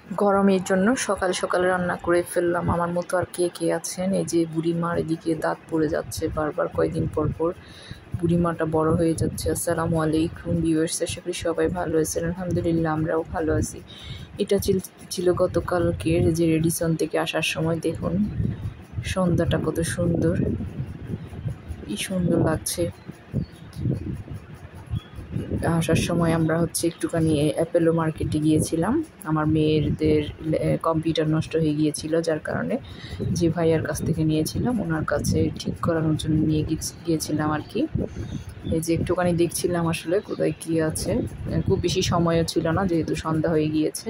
গরমের জন্য সকাল সকাল রান্না করে ফেললাম। আমার মতো আর কে কে আছেন? এই যে বুড়িমার এদিকে দাঁত পড়ে যাচ্ছে বারবার, কয়েকদিন পর পর বুড়িমাটা বড় হয়ে যাচ্ছে। আসসালামু আলাইকুম ভিউয়ার্স, আশা করি সবাই ভালো আছেন। আলহামদুলিল্লাহ, আমরাও ভালো আছি। এটা ছিল গতকালকের যে রেডিসন থেকে আসার সময়। দেখুন সন্ধ্যাটা কত সুন্দর, কি সুন্দর লাগছে। আসার সময় আমরা একটুখানি অ্যাপেলো মার্কেটে গিয়েছিলাম। আমার মেয়েদের কম্পিউটার নষ্ট হয়ে গিয়েছিল, যার কারণে যে ভাইয়ার কাছ থেকে নিয়েছিলাম ওনার কাছে ঠিক করানোর জন্য নিয়ে গিয়েছিলাম আর কি। এই যে একটুখানি দেখছিলাম আসলে কোথায় কী আছে। খুব বেশি সময়ও ছিল না, যেহেতু সন্ধ্যা হয়ে গিয়েছে।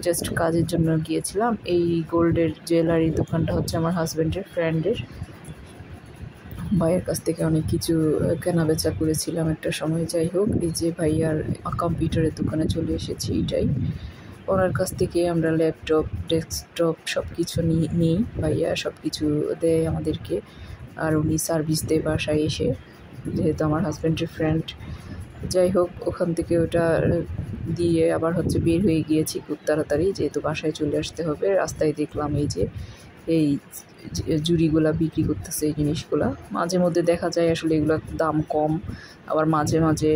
জাস্ট কাজের জন্য গিয়েছিলাম। এই গোল্ডের জুয়েলারি দোকানটা হচ্ছে আমার হাজব্যান্ডের ফ্রেন্ডের। ভাইয়ের কাছ থেকে অনেক কিছু কেনাবেচা করেছিলাম একটা সময়। যাই হোক, এই যে ভাইয়ার কম্পিউটারের দোকানে চলে এসেছি। এটাই ওনার কাছ থেকে আমরা ল্যাপটপ, ডেস্কটপ সব কিছু নিই। ভাইয়া সব কিছু দেয় আমাদেরকে, আর উনি সার্ভিস দেয় বাসায় এসে, যেহেতু আমার হাজব্যান্ডের ফ্রেন্ড। যাই হোক, ওখান থেকে ওটা দিয়ে আবার বের হয়ে গিয়েছি খুব তাড়াতাড়ি, যেহেতু বাসায় চলে আসতে হবে। রাস্তায় দেখলাম এই জুড়িগুলা বিক্রি করতেছে। এই জিনিসগুলা মাঝে মধ্যে দেখা যায় আসলে এগুলোর দাম কম, আবার মাঝে মাঝে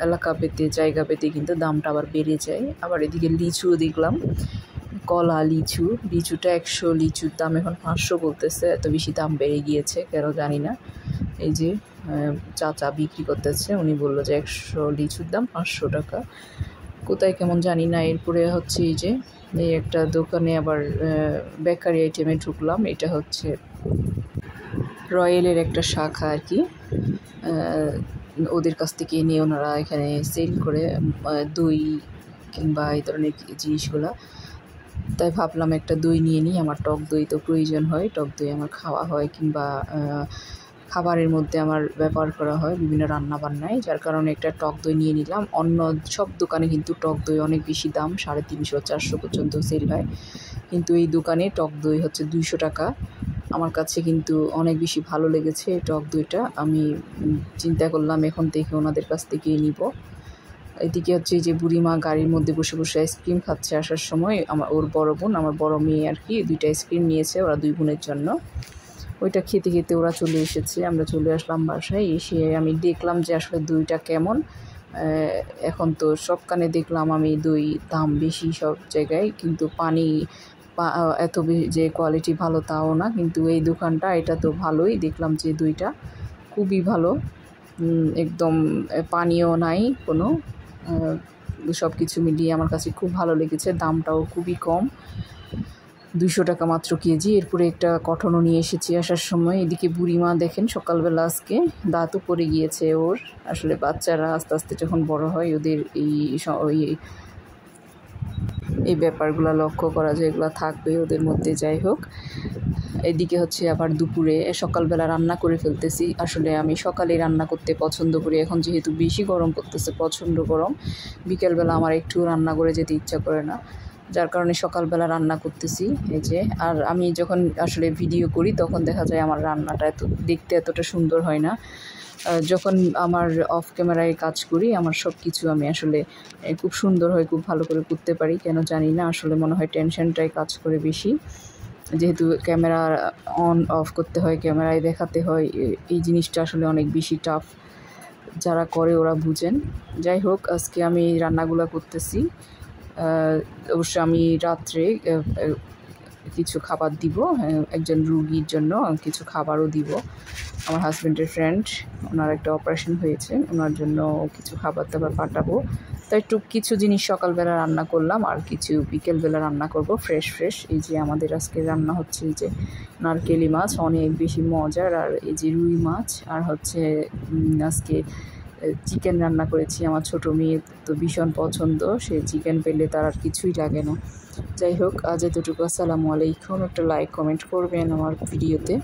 এলাকা পেতে, জায়গা পেতে কিন্তু দামটা আবার বেড়ে যায়। আবার এদিকে লিচুও দেখলাম, কলা লিচুটা 100, লিচুর দাম এখন 500 বলতেছে। এত বেশি দাম বেড়ে গিয়েছে কেন জানি না। এই যে চাচা বিক্রি করতেছে, উনি বললো যে 100 লিচুর দাম 500 টাকা, কোথায় কেমন জানি না। এরপরে এই একটা দোকানে আবার বেকারি আইটেমে ঢুকলাম। এটা রয়্যালের একটা শাখা আর কি। ওদের কাছ থেকে নিয়ে ওনারা এখানে সেল করে দই কিংবা এই ধরনের জিনিসগুলো। তাই ভাবলাম একটা দই নিয়ে নিই, আমার টক দই তো প্রয়োজন হয়। টক দই আমার খাওয়া হয়, কিংবা খাবারের মধ্যে আমার ব্যবহার করা হয় বিভিন্ন রান্নাবান্নায়, যার কারণে একটা টক দই নিয়ে নিলাম। অন্য সব দোকানে কিন্তু টক দই অনেক বেশি দাম, 350-400 পর্যন্ত সেল হয়, কিন্তু এই দোকানে টক দই 200 টাকা। আমার কাছে কিন্তু অনেক বেশি ভালো লেগেছে এই টক দইটা। আমি চিন্তা করলাম এখন থেকে ওনাদের কাছ থেকেই নিব। এদিকে এই যে বুড়িমা গাড়ির মধ্যে বসে বসে আইসক্রিম খাচ্ছে। আসার সময় ওর বড় বোন, আমার বড় মেয়ে আর কি, 2টা আইসক্রিম নিয়েছে ওরা 2 বোনের জন্য। ওইটা খেতে খেতে ওরা চলে এসেছে, আমরা চলে আসলাম বাসায়। এসে আমি দেখলাম যে আসলে দইটা কেমন। এখন তো সবখানে দেখলাম আমি দই দাম বেশি সব জায়গায়, কিন্তু পানি এত যে কোয়ালিটি ভালো তাও না। কিন্তু এই দোকানটা এটা তো ভালোই, দেখলাম যে দইটা খুবই ভালো, একদম পানিও নাই কোনো। সব কিছু মিলিয়ে আমার কাছে খুব ভালো লেগেছে। দামটাও খুবই কম, 200 টাকা মাত্র কেজি। এরপরে একটা কটনও নিয়ে এসেছি আসার সময়। এদিকে বুড়িমা দেখেন সকালবেলা আজকে দাঁতও পড়ে গিয়েছে ওর। আসলে বাচ্চারা আস্তে আস্তে যখন বড় হয় ওদের এই ব্যাপারগুলো লক্ষ্য করা যায়, এগুলো থাকবে ওদের মধ্যে। যাই হোক, এদিকে আবার দুপুরে সকালবেলা রান্না করে ফেলতেছি। আসলে আমি সকালে রান্না করতে পছন্দ করি, এখন যেহেতু বেশি গরম করতেছে, প্রচণ্ড গরম, বিকেলবেলা আমার একটু রান্না করে যেতে ইচ্ছা করে না, যার কারণে সকালবেলা রান্না করতেছি। এই যে, আর আমি যখন আসলে ভিডিও করি তখন দেখা যায় আমার রান্নাটা দেখতে এতটা সুন্দর হয় না। যখন আমার অফ ক্যামেরায় কাজ করি, আমার সব কিছু আমি আসলে খুব সুন্দর হয়, খুব ভালো করে করতে পারি। কেন জানি না, আসলে মনে হয় টেনশনটাই কাজ করে বেশি, যেহেতু ক্যামেরা অন অফ করতে হয়, ক্যামেরায় দেখাতে হয়। এই জিনিসটা আসলে অনেক বেশি টাফ, যারা করে ওরা বুঝেন। যাই হোক, আজকে আমি রান্নাগুলো করতেছি। অবশ্য আমি রাত্রে কিছু খাবার দিব, একজন রুগীর জন্য কিছু খাবারও দিব। আমার হাজব্যান্ডের ফ্রেন্ড, ওনার একটা অপারেশন হয়েছে, ওনার জন্য কিছু খাবার দাবার পাঠাবো। তাই কিছু জিনিস সকালবেলা রান্না করলাম, আর কিছু বিকেলবেলা রান্না করব ফ্রেশ। এই যে আমাদের আজকে রান্না হচ্ছে এই যে নারকেলি মাছ, অনেক বেশি মজার, আর এই যে রুই মাছ, আর আজকে চিকেন রান্না করেছি। আমার ছোটো মেয়ে তো ভীষণ পছন্দ, সে চিকেন পেলে তার আর কিছুই লাগে না। যাই হোক, আজ এতটুকু। আসসালামু আলাইকুম। একটা লাইক কমেন্ট করবেন আমার ভিডিওতে।